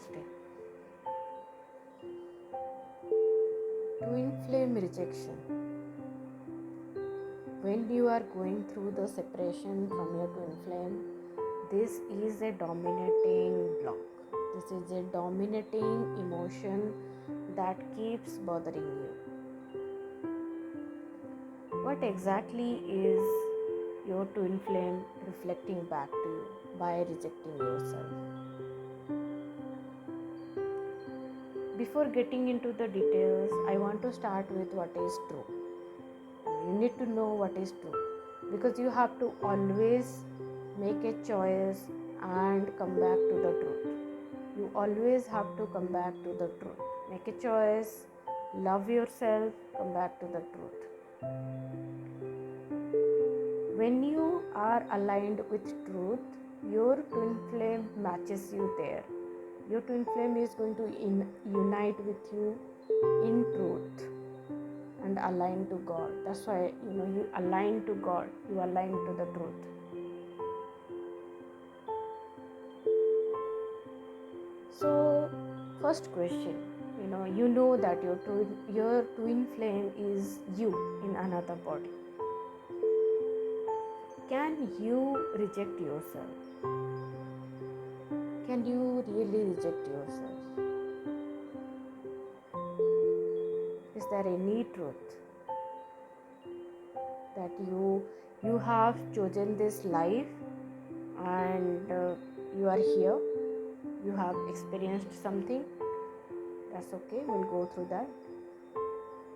Namaste. Twin flame rejection. When you are going through the separation from your twin flame, this is a dominating block. This is a dominating emotion that keeps bothering you. What exactly is your twin flame reflecting back to you by rejecting yourself? Before getting into the details, I want to start with what is true. You need to know what is true, because you have to always make a choice and come back to the truth. You always have to come back to the truth. Make a choice, love yourself, come back to the truth. When you are aligned with truth, your twin flame matches you there. Your twin flame is going to unite with you in truth and align to God. That's why you align to God, you align to the truth. So, first question, you know that your twin flame is you in another body. Can you reject yourself? Can you really reject yourself? Is there any truth that you have chosen this life and you are here, you have experienced something? That's okay, we'll go through that.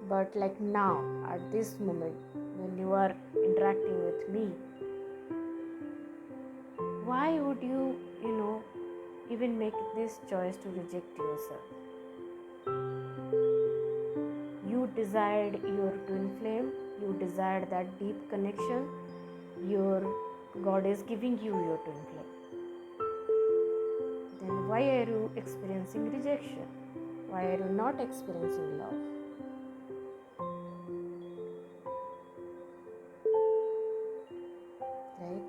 But like now, at this moment, when you are interacting with me, why would you even make this choice to reject yourself? You desired your twin flame, you desired that deep connection. Your God is giving you your twin flame. Then why are you experiencing rejection? Why are you not experiencing love? Right?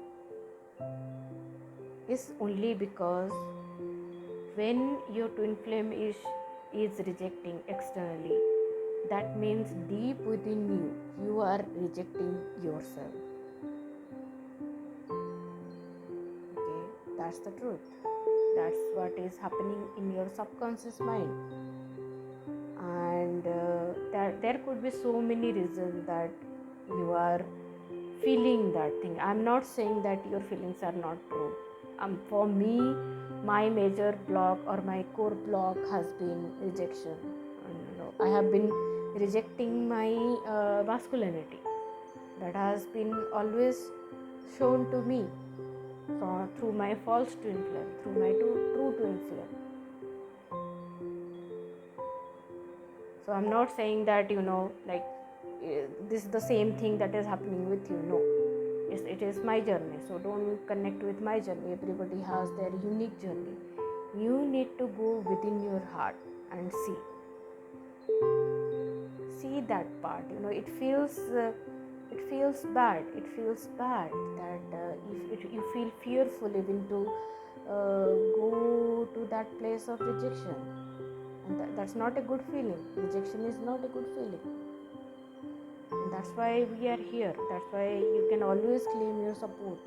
It's only because when your twin flame is rejecting externally, that means deep within you are rejecting yourself. Okay, that's the truth. That's what is happening in your subconscious mind. And there could be so many reasons that you are feeling that thing. I'm not saying that your feelings are not true. For me, my major block or my core block has been rejection. I have been rejecting my masculinity. That has been always shown to me through my false twin flame, through my true twin flame. So I'm not saying that this is the same thing that is happening with you. No, it is my journey. So don't connect with my journey. Everybody has their unique journey. You need to go within your heart and see that part. It feels bad. It feels bad that if you feel fearful even to go to that place of rejection, and that's not a good feeling. Rejection is not a good feeling, and that's why we are here. That's why you can always claim your support.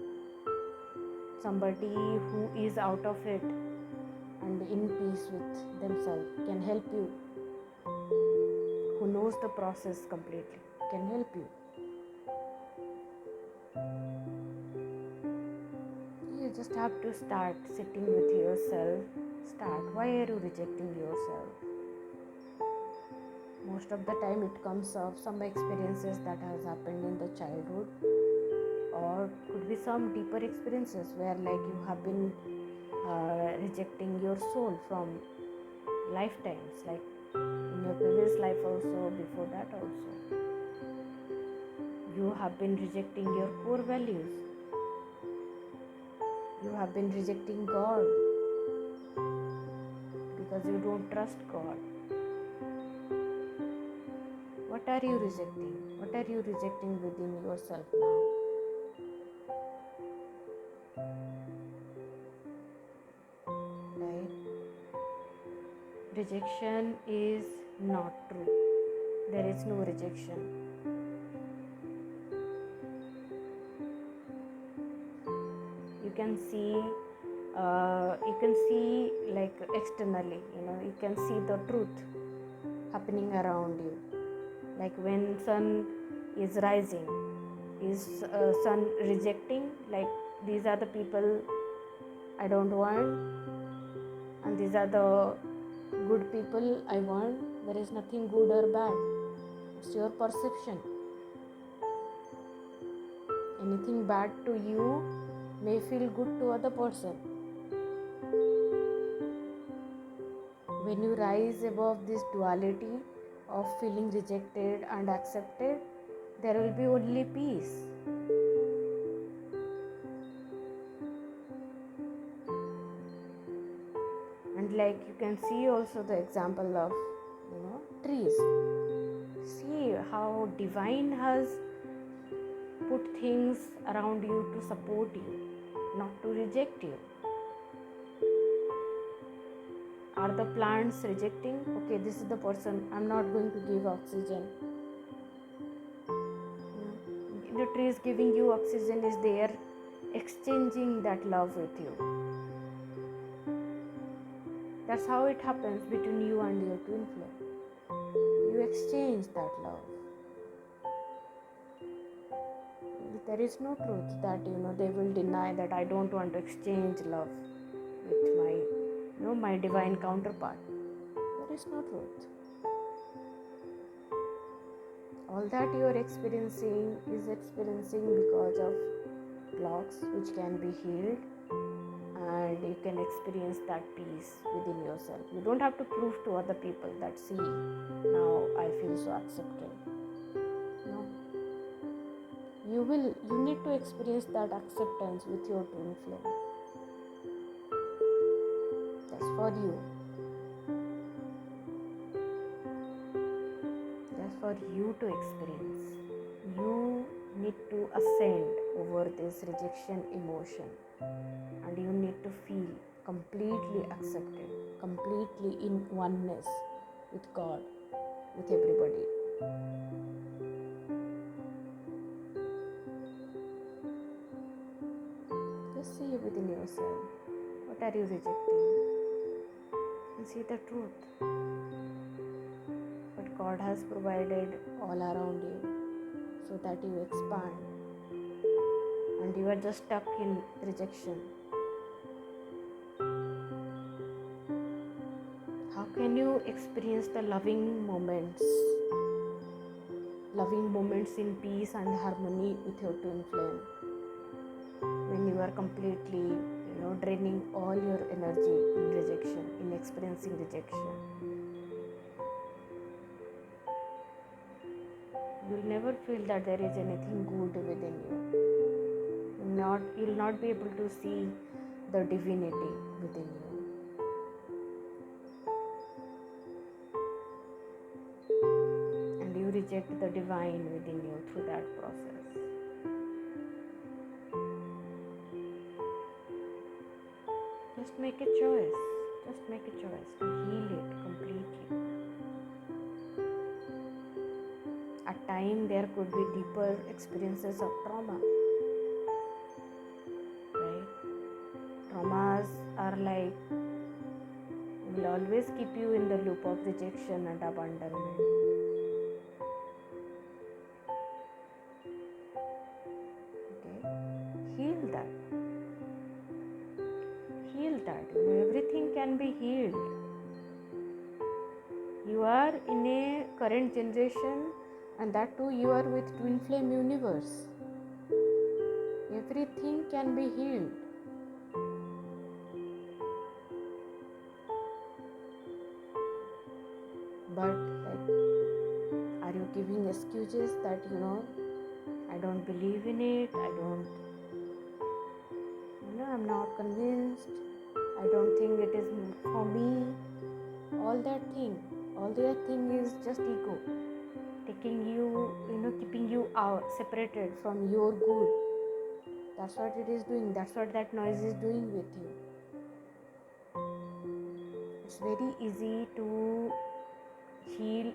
Somebody who is out of it and in peace with themselves can help you, who knows the process completely, can help you. You just have to start sitting with yourself. Why are you rejecting yourself? Most of the time it comes of some experiences that has happened in the childhood, or could be some deeper experiences where you have been rejecting your soul from lifetimes, like in your previous life also, before that also. You have been rejecting your core values. You have been rejecting God because you don't trust God. What are you rejecting? What are you rejecting within yourself now? Right? rejection is not true. There is no rejection. You can see like externally, you can see the truth happening around you. Like when sun is rising, is sun rejecting, like these are the people I don't want and these are the good people I want? There is nothing good or bad. It's your perception. Anything bad to you may feel good to other person. When you rise above this duality of feeling rejected and accepted, there will be only peace. And like you can see also the example of trees. See how divine has put things around you to support you, not to reject you. Are the plants rejecting? Okay, this is the person, I'm not going to give oxygen. The tree is giving you oxygen, is there exchanging that love with you. That's how it happens between you and your twin flame. You exchange that love. There is no truth that they will deny that I don't want to exchange love with my divine counterpart. There is no truth. All that you are experiencing is experiencing because of blocks which can be healed, and you can experience that peace within yourself. You don't have to prove to other people that, see, now I feel so accepted. No. You need to experience that acceptance with your twin flame. That's for you. That's for you to experience. You need to ascend over this rejection emotion, and you need to feel completely accepted, completely in oneness with God, with everybody. Just see within yourself, what are you rejecting? And see the truth. What God has provided all around you, so that you expand, and you are just stuck in rejection. How can you experience the loving moments in peace and harmony with your twin flame when you are completely draining all your energy in rejection, in experiencing rejection? You'll never feel that there is anything good within you. You'll not be able to see the divinity within you. And you reject the divine within you through that process. Just make a choice. Just make a choice to heal it completely. At times there could be deeper experiences of trauma. Right? Traumas are like, will always keep you in the loop of rejection and abandonment. Okay? Heal that. Everything can be healed. You are in a current generation, and that too you are with twin flame universe. Everything can be healed. But are you giving excuses that I don't believe in it, I'm not convinced, I don't think it is for me? All that thing is just ego taking you, keeping you out, separated from your good. That's what it is doing. That's what that noise is doing with you. It's very easy to heal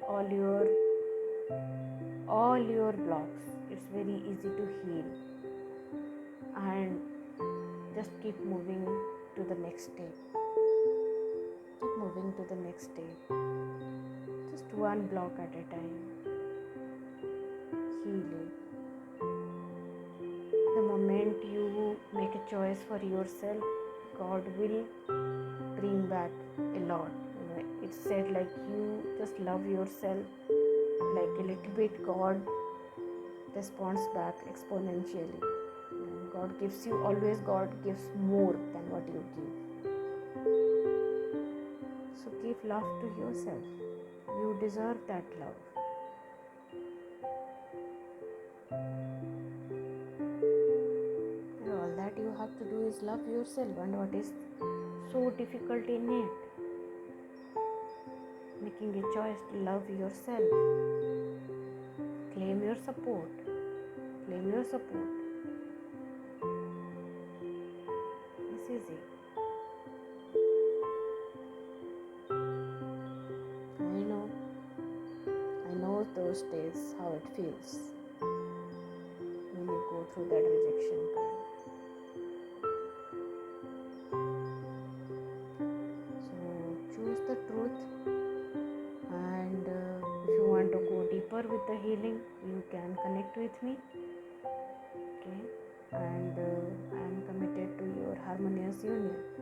all your blocks. It's very easy to heal, and just keep moving to the next step. Keep moving to the next step. Just one block at a time. Heal it. The moment you make a choice for yourself, God will bring back a lot. It's said like you just love yourself like a little bit, God responds back exponentially. God gives you always, God gives more than what you give. So give love to yourself. You deserve that love. And all that you have to do is love yourself. And what is so difficult in it? Making a choice to love yourself. Claim your support. Claim your support. It's easy. I know those days how it feels when you go through that rejection pain. So choose the truth, and if you want to go deeper with the healing, you can connect with me. Okay, and I am committed to your harmonious union.